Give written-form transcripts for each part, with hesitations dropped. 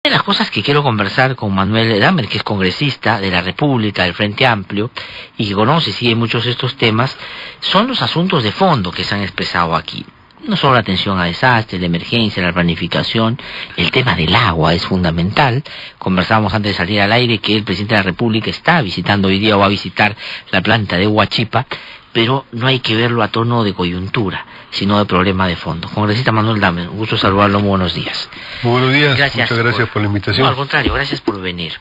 de las cosas que quiero conversar con Manuel Dahmer, que es congresista de la República, del Frente Amplio, y que conoce y sigue muchos de estos temas, son los asuntos de fondo que se han expresado aquí. No solo la atención a desastres, la emergencia, la planificación, el tema del agua es fundamental. Conversábamos antes de salir al aire que el presidente de la República está visitando hoy día o va a visitar la planta de Huachipa, pero no hay que verlo a tono de coyuntura, sino de problema de fondo. Congresista Manuel Dahmer, un gusto saludarlo, muy buenos días. Muy buenos días, muchas gracias por la invitación. No, al contrario, gracias por venir.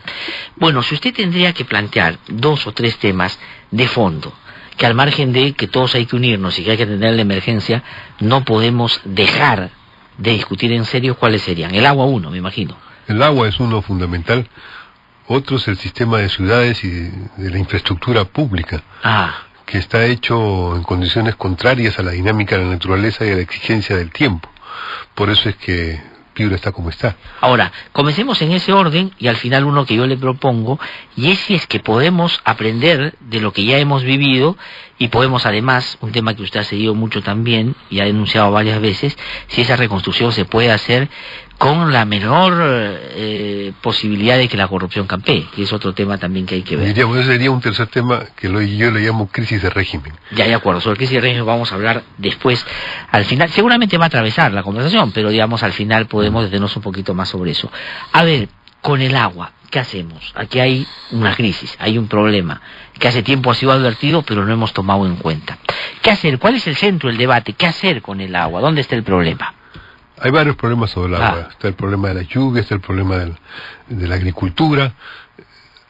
Bueno, si usted tendría que plantear 2 o 3 temas de fondo, que al margen de que todos hay que unirnos y que hay que atender la emergencia, no podemos dejar de discutir en serio, ¿cuáles serían? El agua uno, me imagino. El agua es uno fundamental. Otro es el sistema de ciudades y de la infraestructura pública, que está hecho en condiciones contrarias a la dinámica de la naturaleza y a la exigencia del tiempo. Por eso es que Piura está como está. Ahora, comencemos en ese orden, y al final uno que yo le propongo, y es si es que podemos aprender de lo que ya hemos vivido, y podemos además, un tema que usted ha seguido mucho también, y ha denunciado varias veces, si esa reconstrucción se puede hacer con la menor posibilidad de que la corrupción campee, que es otro tema también que hay que ver. Ese sería un tercer tema que yo le llamo crisis de régimen. Ya, de acuerdo, sobre crisis de régimen vamos a hablar después, al final, seguramente va a atravesar la conversación, pero digamos al final podemos detenernos un poquito más sobre eso. A ver, con el agua, ¿qué hacemos? Aquí hay una crisis, hay un problema, que hace tiempo ha sido advertido, pero no hemos tomado en cuenta. ¿Qué hacer? ¿Cuál es el centro del debate? ¿Qué hacer con el agua? ¿Dónde está el problema? Hay varios problemas sobre el agua. Está el problema de la lluvia, está el problema de la agricultura.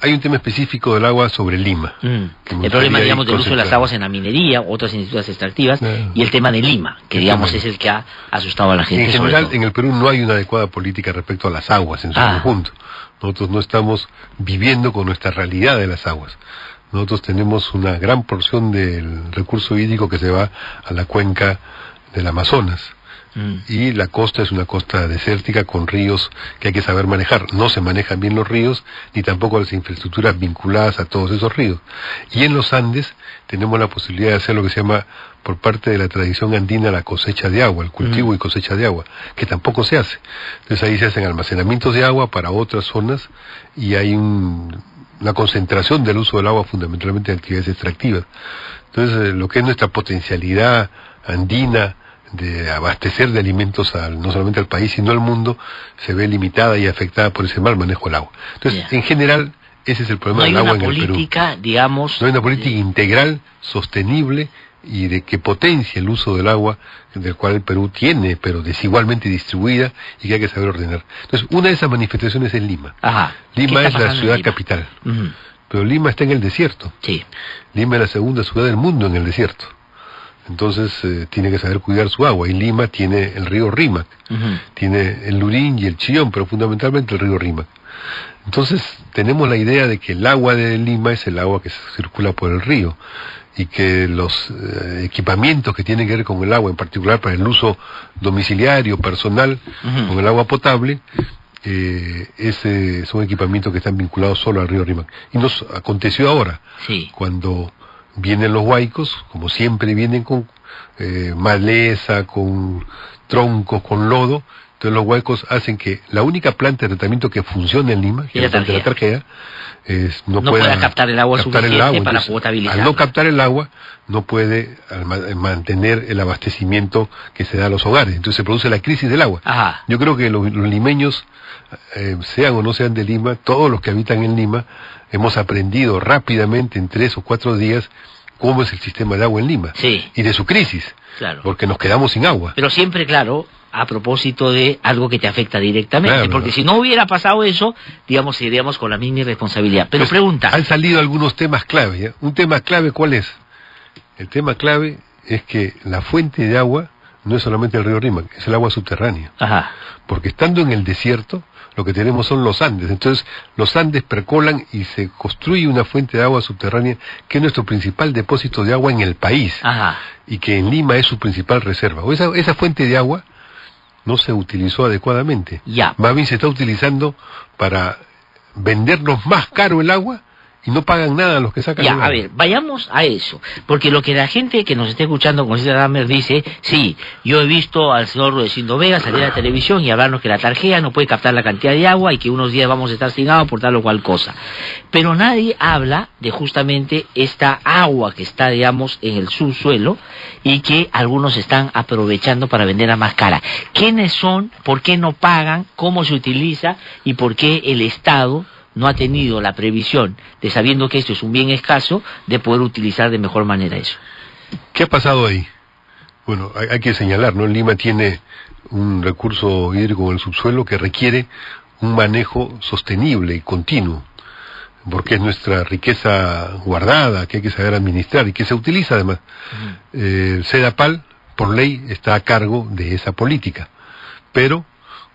Hay un tema específico del agua sobre Lima. El problema, digamos, del uso de las aguas en la minería, otras industrias extractivas, y el tema de Lima, que digamos es el que ha asustado a la gente. En general, en el Perú no hay una adecuada política respecto a las aguas en su conjunto. Nosotros no estamos viviendo con nuestra realidad de las aguas. Nosotros tenemos una gran porción del recurso hídrico que se va a la cuenca del Amazonas. Y la costa es una costa desértica con ríos que hay que saber manejar. No se manejan bien los ríos, ni tampoco las infraestructuras vinculadas a todos esos ríos. Y en los Andes tenemos la posibilidad de hacer lo que se llama, por parte de la tradición andina, la cosecha de agua, el cultivo y cosecha de agua, que tampoco se hace. Entonces ahí se hacen almacenamientos de agua para otras zonas y hay una concentración del uso del agua fundamentalmente en actividades extractivas. Entonces lo que es nuestra potencialidad andina de abastecer de alimentos no solamente al país sino al mundo, se ve limitada y afectada por ese mal manejo del agua. Entonces, en general, ese es el problema del agua en el Perú. No hay una política, digamos... No hay una política integral, sostenible y de que potencie el uso del agua, del cual el Perú tiene, pero desigualmente distribuida y que hay que saber ordenar. Entonces, una de esas manifestaciones es Lima. Lima es la ciudad capital, pero Lima está en el desierto. Lima es la segunda ciudad del mundo en el desierto. Entonces tiene que saber cuidar su agua, y Lima tiene el río Rímac, tiene el Lurín y el Chillón, pero fundamentalmente el río Rímac. Entonces tenemos la idea de que el agua de Lima es el agua que circula por el río, y que los equipamientos que tienen que ver con el agua, en particular para el uso domiciliario, personal, con el agua potable, son equipamientos que están vinculados solo al río Rímac. Y nos aconteció ahora, cuando vienen los huaicos, como siempre vienen con maleza, con troncos, con lodo. Entonces los huaicos hacen que la única planta de tratamiento que funciona en Lima, que es la planta de la Tarjea, no pueda captar el agua suficiente para potabilizar. Al no captar el agua, no puede mantener el abastecimiento que se da a los hogares. Entonces se produce la crisis del agua. Yo creo que los limeños, sean o no sean de Lima, todos los que habitan en Lima, hemos aprendido rápidamente en 3 o 4 días cómo es el sistema de agua en Lima y de su crisis, porque nos quedamos sin agua. Pero siempre, claro, a propósito de algo que te afecta directamente, porque si no hubiera pasado eso, digamos, seguiríamos con la misma irresponsabilidad. Pero pregunta... Han salido algunos temas clave, ¿ya? Un tema clave, ¿cuál es? El tema clave es que la fuente de agua no es solamente el río Rímac, es el agua subterránea. Porque estando en el desierto, lo que tenemos son los Andes. Entonces, los Andes percolan y se construye una fuente de agua subterránea que es nuestro principal depósito de agua en el país. Y que en Lima es su principal reserva. Esa fuente de agua no se utilizó adecuadamente. Más bien se está utilizando para vendernos más caro el agua y no pagan nada a los que sacan el agua. A ver, vayamos a eso, porque lo que la gente que nos esté escuchando, como dice Dahmer, dice, sí, yo he visto al señor Rudecindo Vega salir a la televisión y hablarnos que la tarjeta no puede captar la cantidad de agua y que unos días vamos a estar sin agua por tal o cual cosa. Pero nadie habla de justamente esta agua que está, digamos, en el subsuelo y que algunos están aprovechando para vender a más cara. ¿Quiénes son? ¿Por qué no pagan? ¿Cómo se utiliza? ¿Y por qué el Estado no ha tenido la previsión de, sabiendo que esto es un bien escaso, de poder utilizar de mejor manera eso? ¿Qué ha pasado ahí? Bueno, hay que señalar, ¿no? Lima tiene un recurso hídrico en el subsuelo que requiere un manejo sostenible y continuo, porque es nuestra riqueza guardada, que hay que saber administrar y que se utiliza además. Sedapal, por ley, está a cargo de esa política, pero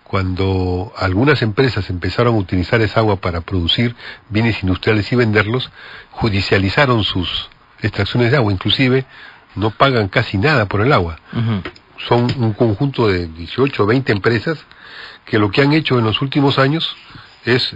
cuando algunas empresas empezaron a utilizar esa agua para producir bienes industriales y venderlos, judicializaron sus extracciones de agua, inclusive no pagan casi nada por el agua. Son un conjunto de 18 o 20 empresas que lo que han hecho en los últimos años es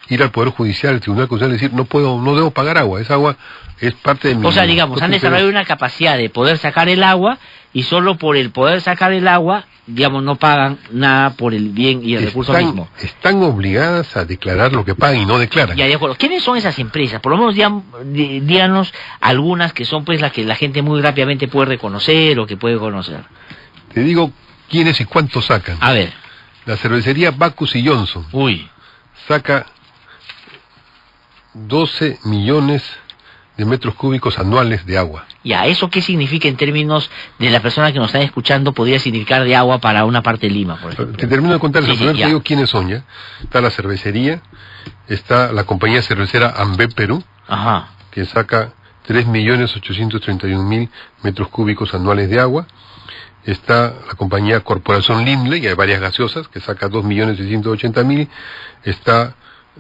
ir al Poder Judicial, al Tribunal Constitucional, y decir, no debo pagar agua, esa agua es parte de mi... O sea, digamos, han desarrollado una capacidad de poder sacar el agua, y solo por el poder sacar el agua, digamos, no pagan nada por el bien y el recurso mismo. Están obligadas a declarar lo que pagan y no declaran. Ya, de acuerdo. ¿Quiénes son esas empresas? Por lo menos díganos algunas que son pues las que la gente muy rápidamente puede reconocer o que puede conocer. Te digo quiénes y cuántos sacan. A ver. La cervecería Bacchus y Johnson. Uy. Saca 12 millones de metros cúbicos anuales de agua. Ya, ¿eso qué significa en términos de la persona que nos está escuchando? Podría significar de agua para una parte de Lima, por ejemplo. Te termino de contar eso, primero te digo quiénes son ya. Está la cervecería, está la compañía cervecera Ambev Perú, que saca 3.831.000 metros cúbicos anuales de agua. Está la compañía Corporación Lindley, y hay varias gaseosas, que saca 2.680.000. Está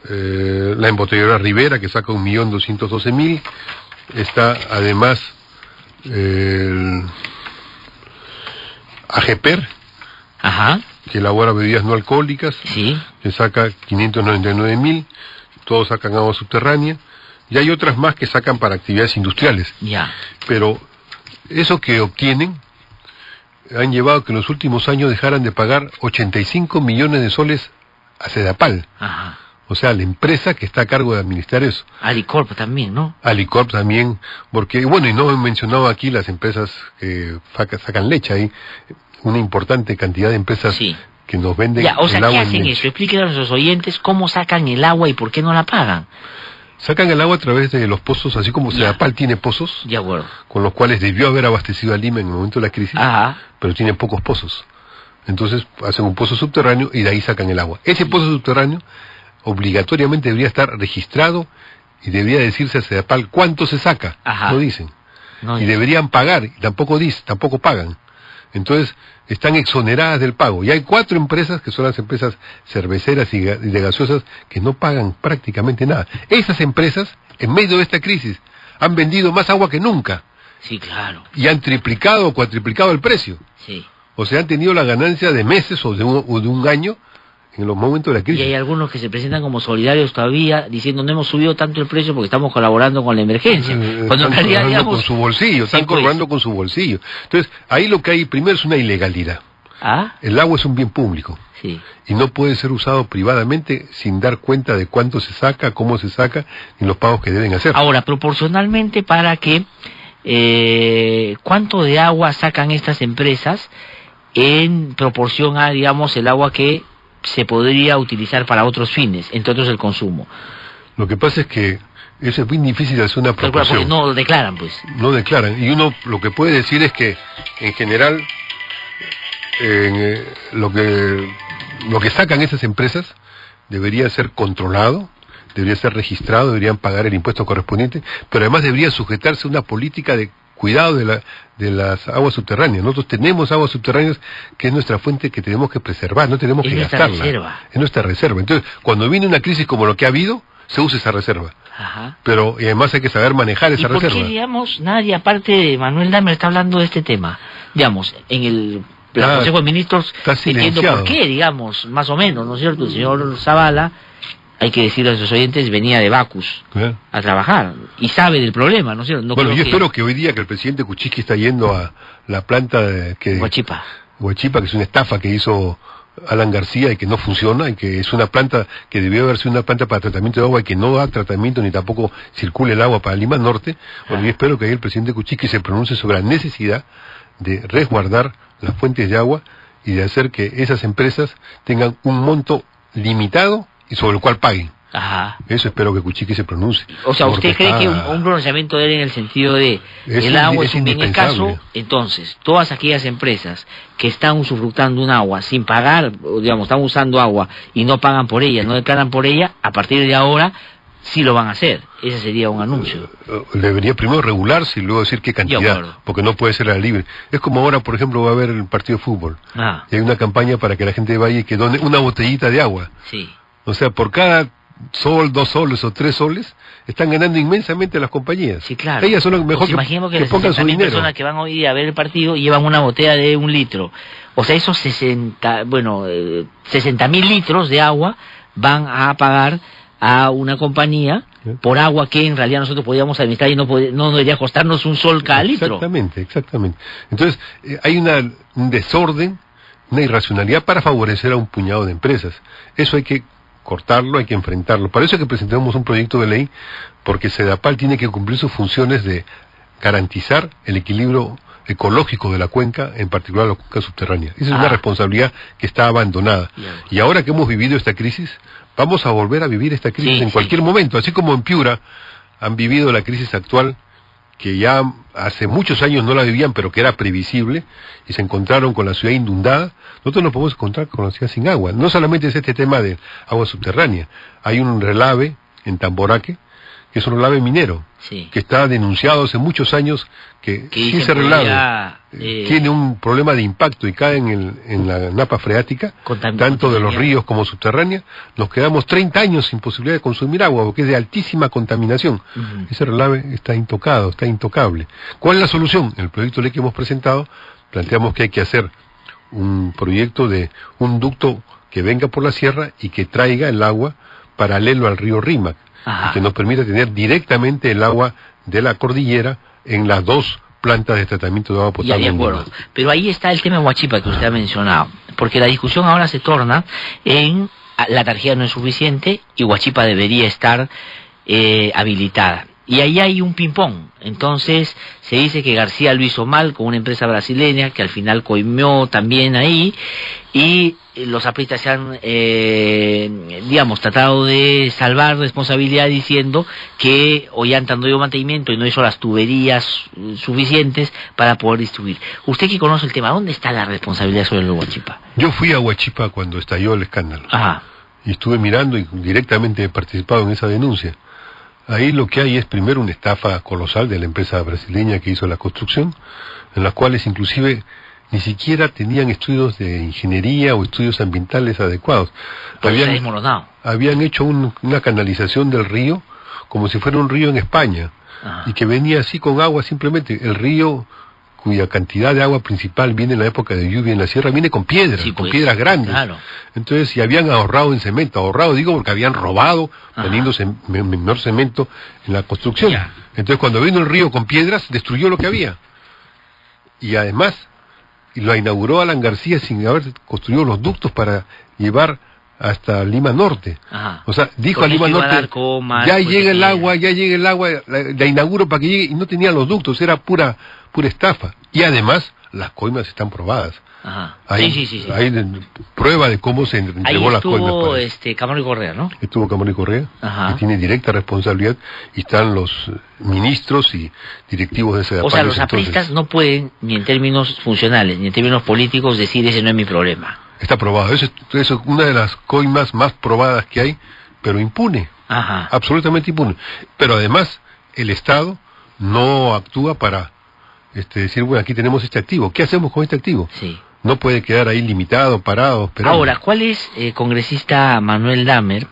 la embotelladora Rivera, que saca 1.212.000. Está además AGEPER, que elabora bebidas no alcohólicas, que saca 599.000. Todos sacan agua subterránea, y hay otras más que sacan para actividades industriales. Pero eso que obtienen han llevado a que en los últimos años dejaran de pagar 85 millones de soles a Sedapal. O sea, la empresa que está a cargo de administrar eso. Alicorp también, ¿no? Alicorp también, porque, bueno, y no he mencionado aquí las empresas que sacan leche. Hay una importante cantidad de empresas que nos venden el agua. O sea, ¿qué hacen eso? Explíquenle a nuestros oyentes cómo sacan el agua y por qué no la pagan. Sacan el agua a través de los pozos, así como Sedapal tiene pozos, con los cuales debió haber abastecido a Lima en el momento de la crisis, pero tiene pocos pozos. Entonces hacen un pozo subterráneo y de ahí sacan el agua. Ese pozo subterráneo obligatoriamente debería estar registrado y debería decirse a Sedapal cuánto se saca. No dicen. Y deberían pagar, y tampoco pagan. Entonces están exoneradas del pago. Y hay 4 empresas, que son las empresas cerveceras y de gaseosas, que no pagan prácticamente nada. Esas empresas, en medio de esta crisis, han vendido más agua que nunca. Sí, claro. Y han triplicado o cuatriplicado el precio. O sea, han tenido la ganancia de meses o de un año en los momentos de la crisis. Y hay algunos que se presentan como solidarios todavía, diciendo no hemos subido tanto el precio porque estamos colaborando con la emergencia. Cuando en realidad, digamos, con su bolsillo, están colaborando con su bolsillo. Entonces, ahí lo que hay primero es una ilegalidad. El agua es un bien público. Y no puede ser usado privadamente sin dar cuenta de cuánto se saca, cómo se saca, y los pagos que deben hacer. Ahora, proporcionalmente para que ¿cuánto de agua sacan estas empresas en proporción a, digamos, el agua que se podría utilizar para otros fines, entre otros el consumo? Lo que pasa es que eso es muy difícil de hacer una proporción. Porque no declaran, pues. No declaran. Y uno lo que puede decir es que, en general, lo que sacan esas empresas debería ser controlado, debería ser registrado, deberían pagar el impuesto correspondiente, pero además debería sujetarse a una política de cuidado de las aguas subterráneas. Nosotros tenemos aguas subterráneas que es nuestra fuente que tenemos que preservar, no tenemos que gastarla. Es nuestra reserva. Entonces, cuando viene una crisis como lo que ha habido, se usa esa reserva. Pero además hay que saber manejar esa reserva. ¿Y por qué, digamos, nadie, aparte de Manuel Dahmer, está hablando de este tema? Digamos, en el Consejo de Ministros, entiendo por qué, digamos, más o menos, ¿no es cierto? El señor Zavala hay que decirle a nuestros oyentes, venía de Bacus a trabajar y sabe del problema, ¿no es cierto? Bueno, yo espero que hoy día que el presidente Kuczynski está yendo a la planta de Huachipa, que es una estafa que hizo Alan García y que no funciona, y que es una planta que debió haber sido una planta para tratamiento de agua y que no da tratamiento ni tampoco circula el agua para Lima Norte. Bueno, yo espero que ahí el presidente Kuczynski se pronuncie sobre la necesidad de resguardar las fuentes de agua y de hacer que esas empresas tengan un monto limitado y sobre el cual paguen. Ajá. Eso espero que Kuczynski se pronuncie. O sea, ¿usted cree que un pronunciamiento de él en el sentido de el agua es un bien escaso? Entonces, todas aquellas empresas que están usufructando un agua sin pagar, digamos, están usando agua y no pagan por ella, no declaran por ella, a partir de ahora sí lo van a hacer. Ese sería un anuncio. Debería primero regularse y luego decir qué cantidad, porque no puede ser a la libre. Es como ahora, por ejemplo, va a haber el partido de fútbol. Y hay una campaña para que la gente vaya y que done una botellita de agua. Sí. O sea, por cada sol, 2 soles o 3 soles, están ganando inmensamente las compañías. Sí, claro. Ellas son lo mejor que pongan su dinero. Personas que van hoy a ver el partido llevan una botella de 1 litro. O sea, esos 60.000 litros de agua van a pagar a una compañía por agua que en realidad nosotros podíamos administrar y no debería costarnos un sol cada litro. Exactamente. Entonces, hay un desorden, una irracionalidad para favorecer a un puñado de empresas. Eso hay que cortarlo, hay que enfrentarlo. Para eso es que presentamos un proyecto de ley, porque Sedapal tiene que cumplir sus funciones de garantizar el equilibrio ecológico de la cuenca, en particular la cuenca subterránea. Esa es una responsabilidad que está abandonada. Y ahora que hemos vivido esta crisis, vamos a volver a vivir esta crisis en cualquier momento, así como en Piura han vivido la crisis actual, que ya hace muchos años no la vivían, pero que era previsible, y se encontraron con la ciudad inundada. Nosotros nos podemos encontrar con la ciudad sin agua. No solamente es este tema de agua subterránea, hay un relave en Tamboraque, que es un relave minero, que está denunciado hace muchos años, que si ese relave tiene un problema de impacto y cae en la napa freática, tanto de los ríos como subterránea, nos quedamos 30 años sin posibilidad de consumir agua, porque es de altísima contaminación. Ese relave está intocado, está intocable. ¿Cuál es la solución? En el proyecto de ley que hemos presentado, planteamos que hay que hacer un proyecto de un ducto que venga por la sierra y que traiga el agua paralelo al río Rímac, y que nos permita tener directamente el agua de la cordillera en las 2 plantas de tratamiento de agua potable. Ya, de acuerdo. Pero ahí está el tema de Huachipa que usted ha mencionado, porque la discusión ahora se torna en la tarjeta no es suficiente y Huachipa debería estar habilitada. Y ahí hay un ping-pong. Entonces se dice que García lo hizo mal con una empresa brasileña que al final coimió también ahí, y los apristas se han, digamos, tratado de salvar responsabilidad diciendo que Ollanta no dio mantenimiento y no hizo las tuberías suficientes para poder distribuir. Usted que conoce el tema, ¿dónde está la responsabilidad sobre el Huachipa? Yo fui a Huachipa cuando estalló el escándalo. Y estuve mirando y directamente he participado en esa denuncia. Ahí lo que hay es primero una estafa colosal de la empresa brasileña que hizo la construcción, en las cuales inclusive ni siquiera tenían estudios de ingeniería o estudios ambientales adecuados. Habían hecho una canalización del río como si fuera un río en España, y que venía así con agua simplemente. El río, cuya cantidad de agua principal viene en la época de lluvia en la sierra, viene con piedras, con piedras grandes. Entonces, si habían ahorrado en cemento, digo porque habían robado, poniéndose menor cemento en la construcción. Entonces, cuando vino el río con piedras, destruyó lo que había. Y además, lo inauguró Alan García sin haber construido los ductos para llevar hasta Lima Norte. O sea, dijo a Lima Norte, ya llega el agua, la inauguro para que llegue, y no tenía los ductos, era pura estafa. Y además, las coimas están probadas. Hay prueba de cómo se entregó las coimas. Ahí estuvo Camargo y Correa, ¿no? Estuvo Camargo y Correa, que tiene directa responsabilidad, y están los ministros y directivos de ese O sea, los apristas no pueden, ni en términos funcionales, ni en términos políticos, decir ese no es mi problema. Está probado. Eso es una de las coimas más probadas que hay, pero impune. Absolutamente impune. Pero además, el Estado no actúa para decir, bueno, aquí tenemos este activo. ¿Qué hacemos con este activo? No puede quedar ahí limitado, parado, esperando. Ahora, ¿cuál es, congresista Manuel Damer,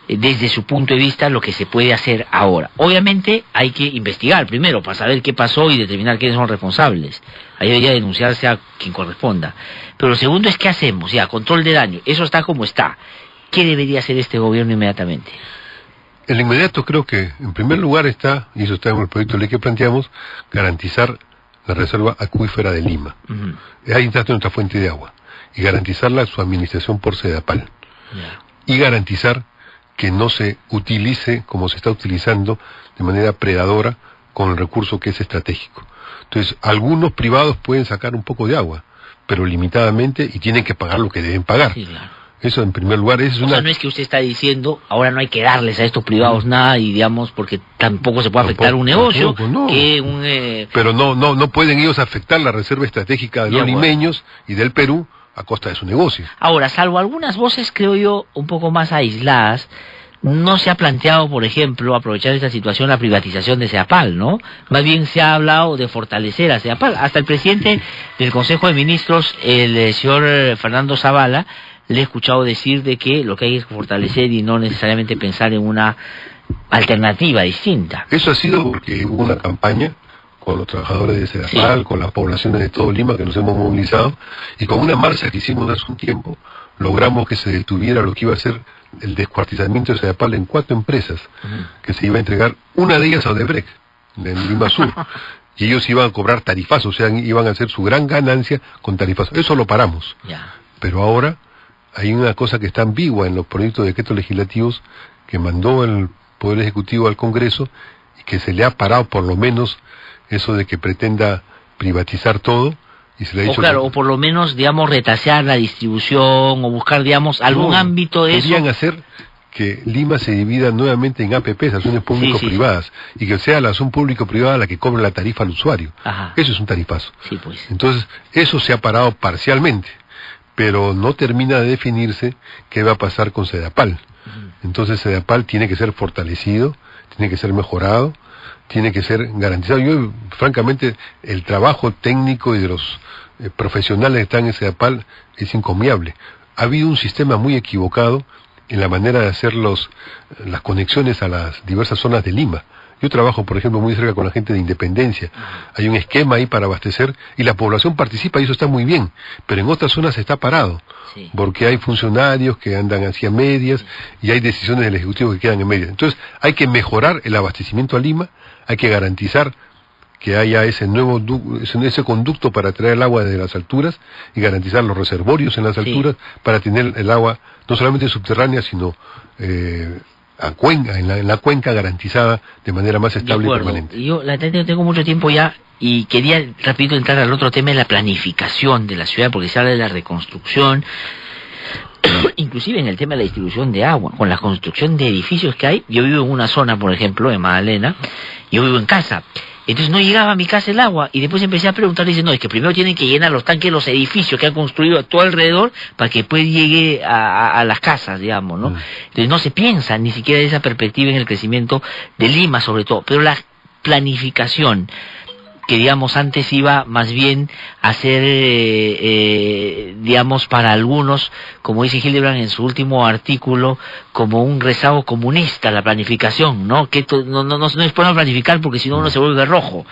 desde su punto de vista, lo que se puede hacer ahora? Obviamente hay que investigar primero para saber qué pasó y determinar quiénes son los responsables. Ahí debería denunciarse a quien corresponda. Pero lo segundo es, ¿qué hacemos? Ya, control de daño. Eso está como está. ¿qué debería hacer este gobierno inmediatamente? El inmediato creo que, en primer lugar está, y eso está en el proyecto de ley que planteamos, garantizar la reserva acuífera de Lima. Ahí está nuestra fuente de agua. Y garantizarla su administración por Sedapal. Y garantizar que no se utilice como se está utilizando de manera predadora con el recurso que es estratégico. Entonces, algunos privados pueden sacar un poco de agua, pero limitadamente, y tienen que pagar lo que deben pagar. Sí, claro. Eso en primer lugar es O sea, no es que usted está diciendo, ahora no hay que darles a estos privados nada, y digamos, porque tampoco se puede afectar un negocio, no. que Pero no pueden ellos afectar la reserva estratégica de los limeños y del Perú a costa de su negocio. Ahora, salvo algunas voces, creo yo, un poco más aisladas, no se ha planteado, por ejemplo, aprovechar esta situación la privatización de Sedapal, ¿no? Más bien se ha hablado de fortalecer a Sedapal. Hasta el presidente del Consejo de Ministros, el señor Fernando Zavala, le he escuchado decir de que lo que hay es fortalecer y no necesariamente pensar en una alternativa distinta. Eso ha sido porque hubo una campaña con los trabajadores de Sedapal, con las poblaciones de todo Lima que nos hemos movilizado, y con una marcha que hicimos hace un tiempo, logramos que se detuviera lo que iba a ser el descuartizamiento de Sedapal en 4 empresas, que se iba a entregar, una de ellas a Odebrecht, en Lima Sur, y ellos iban a cobrar tarifazos, o sea, iban a hacer su gran ganancia con tarifazos. Eso lo paramos. Pero ahora hay una cosa que está ambigua en los proyectos de decretos legislativos que mandó el Poder Ejecutivo al Congreso, y que se le ha parado por lo menos eso de que pretenda privatizar todo, y se le ha dicho o por lo menos, digamos, retasear la distribución, o buscar, digamos, algún ámbito de eso. Podrían hacer que Lima se divida nuevamente en APPs, acciones público-privadas, y que sea la acción público-privada la que cobre la tarifa al usuario. Eso es un tarifazo. Entonces, eso se ha parado parcialmente, pero no termina de definirse qué va a pasar con Sedapal. Entonces Sedapal tiene que ser fortalecido, tiene que ser mejorado, tiene que ser garantizado. Yo, francamente, el trabajo técnico y de los profesionales que están en Sedapal es encomiable. Ha habido un sistema muy equivocado en la manera de hacer las conexiones a las diversas zonas de Lima. Yo trabajo, por ejemplo, muy cerca con la gente de Independencia. Hay un esquema ahí para abastecer y la población participa y eso está muy bien. Pero en otras zonas está parado. Porque hay funcionarios que andan hacia medias y hay decisiones del Ejecutivo que quedan en medias. Entonces hay que mejorar el abastecimiento a Lima, hay que garantizar que haya ese conducto para traer el agua desde las alturas y garantizar los reservorios en las alturas para tener el agua no solamente subterránea, sino en la cuenca garantizada de manera más estable y permanente. Yo no tengo mucho tiempo ya y quería rápido entrar al otro tema de la planificación de la ciudad, porque se habla de la reconstrucción, inclusive en el tema de la distribución de agua, con la construcción de edificios que hay. Yo vivo en una zona, por ejemplo, en Magdalena, yo vivo en casa. Entonces no llegaba a mi casa el agua, y después empecé a preguntar, y dice, no, es que primero tienen que llenar los tanques, los edificios que han construido a todo alrededor, para que después llegue a las casas, digamos, ¿no? Entonces no se piensa ni siquiera de esa perspectiva en el crecimiento de Lima, sobre todo. Pero la planificación, que digamos antes iba más bien a ser, digamos, para algunos, como dice Hildebrand en su último artículo, como un rezago comunista, la planificación, ¿no? Que no es bueno planificar porque si no uno se vuelve rojo.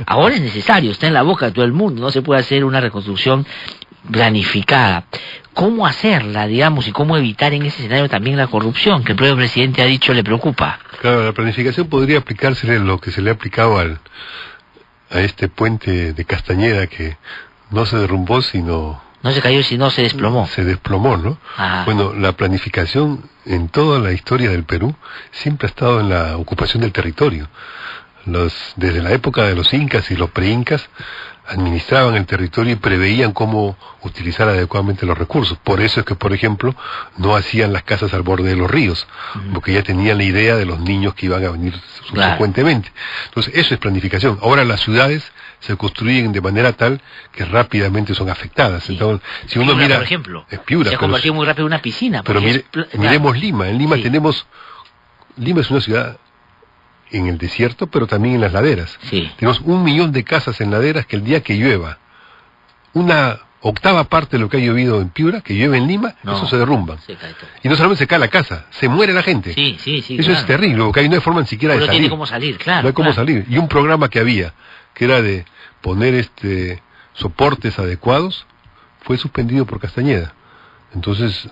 Ahora es necesario, está en la boca de todo el mundo, no se puede hacer una reconstrucción planificada. ¿Cómo hacerla, digamos, y cómo evitar en ese escenario también la corrupción, que el propio presidente ha dicho le preocupa? Claro, la planificación podría aplicársele lo que se le ha aplicado a este puente de Castañeda, que no se derrumbó, sino... No se cayó, sino se desplomó. Se desplomó, ¿no? Bueno, la planificación en toda la historia del Perú siempre ha estado en la ocupación del territorio. Desde la época de los incas y los preincas, administraban el territorio y preveían cómo utilizar adecuadamente los recursos. Por eso es que, por ejemplo, no hacían las casas al borde de los ríos, porque ya tenían la idea de los niños que iban a venir subsecuentemente. Entonces, eso es planificación. Ahora las ciudades se construyen de manera tal que rápidamente son afectadas. Entonces, si uno mira, por ejemplo, Piura, se ha convertido muy rápido en una piscina. Pero miremos Lima. En Lima Lima es una ciudad en el desierto, pero también en las laderas. Tenemos 1 millón de casas en laderas que el día que llueva, una octava parte de lo que ha llovido en Piura, que llueve en Lima, eso se derrumba. Y no solamente se cae la casa, se muere la gente. Eso es terrible, porque ahí no hay forma ni siquiera de salir. No tiene cómo salir, claro. No hay cómo salir. Y un programa que había, que era de poner soportes adecuados, fue suspendido por Castañeda. Entonces,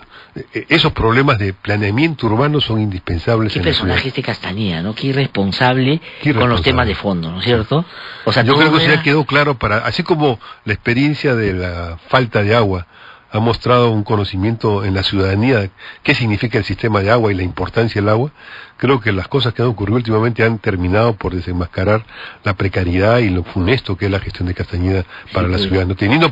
esos problemas de planeamiento urbano son indispensables. Qué en la personaje ciudad. este Castañeda, ¿no? Qué irresponsable con los temas de fondo, ¿no es cierto? O sea, yo creo que eso era... ya quedó claro así como la experiencia de la falta de agua ha mostrado un conocimiento en la ciudadanía qué significa el sistema de agua y la importancia del agua. Creo que las cosas que han ocurrido últimamente han terminado por desenmascarar la precariedad y lo funesto que es la gestión de Castañeda para la ciudad. No teniendo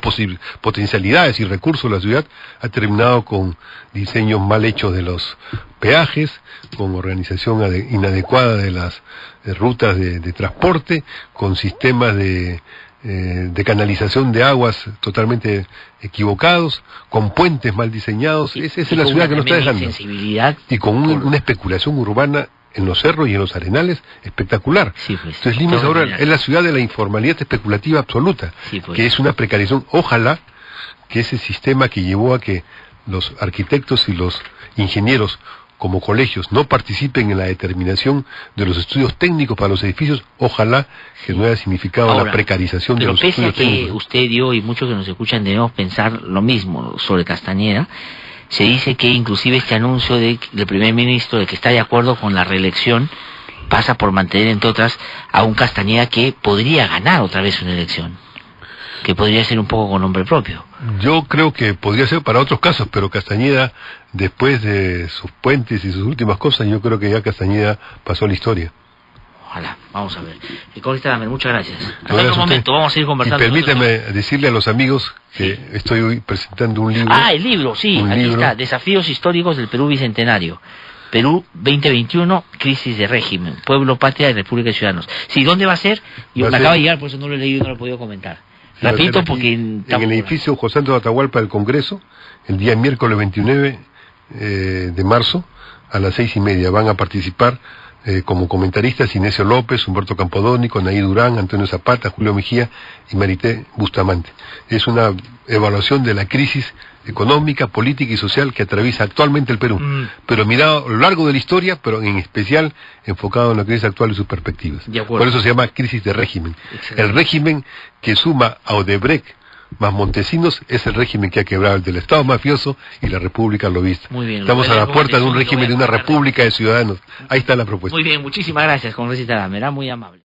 potencialidades y recursos, la ciudad ha terminado con diseños mal hechos de los peajes, con organización inadecuada de las rutas de transporte, con sistemas de canalización de aguas totalmente equivocados, con puentes mal diseñados. Esa es la ciudad que nos está dejando. Y con una especulación urbana en los cerros y en los arenales espectacular. Sí, pues, entonces Lima ahora es la ciudad de la informalidad especulativa absoluta, sí, pues, que es una precarización. Ojalá que ese sistema que llevó a que los arquitectos y los ingenieros como colegios no participen en la determinación de los estudios técnicos para los edificios, ojalá que no haya significado ahora, la precarización de los estudios técnicos. Pero pese a que usted y yo y muchos que nos escuchan debemos pensar lo mismo sobre Castañeda, se dice que inclusive este anuncio del primer ministro de que está de acuerdo con la reelección pasa por mantener, entre otras, a un Castañeda que podría ganar otra vez una elección, que podría ser un poco con nombre propio. Yo creo que podría ser para otros casos, pero Castañeda, después de sus puentes y sus últimas cosas, yo creo que ya Castañeda pasó la historia. Ojalá, vamos a ver. Congresista Damer, muchas gracias. Hasta otro momento, vamos a ir conversando. Y permíteme decirle a los amigos que estoy hoy presentando un libro. Ah, el libro, sí, aquí está, Desafíos históricos del Perú Bicentenario. Perú 2021, crisis de régimen, pueblo, patria y república de ciudadanos. Sí, ¿dónde va a ser? Yo me acaba de llegar, por eso no lo he leído y no lo he podido comentar. Repito, porque... En el edificio José Antonio Atahualpa del Congreso, el día miércoles 29 de marzo, a las 6:30. Van a participar como comentaristas Inesio López, Humberto Campodónico, Naí Durán, Antonio Zapata, Julio Mejía y Marité Bustamante. Es una evaluación de la crisis económica, política y social que atraviesa actualmente el Perú, pero mirado a lo largo de la historia, pero en especial enfocado en la crisis actual y sus perspectivas. Por eso se llama crisis de régimen. Excelente. El régimen que suma a Odebrecht más Montesinos es el régimen que ha quebrado el del Estado mafioso y la República lobista. Muy bien, estamos a la puerta de un régimen de una república de ciudadanos. Ahí está la propuesta. Muy bien, muchísimas gracias, congresista Damer, muy amable.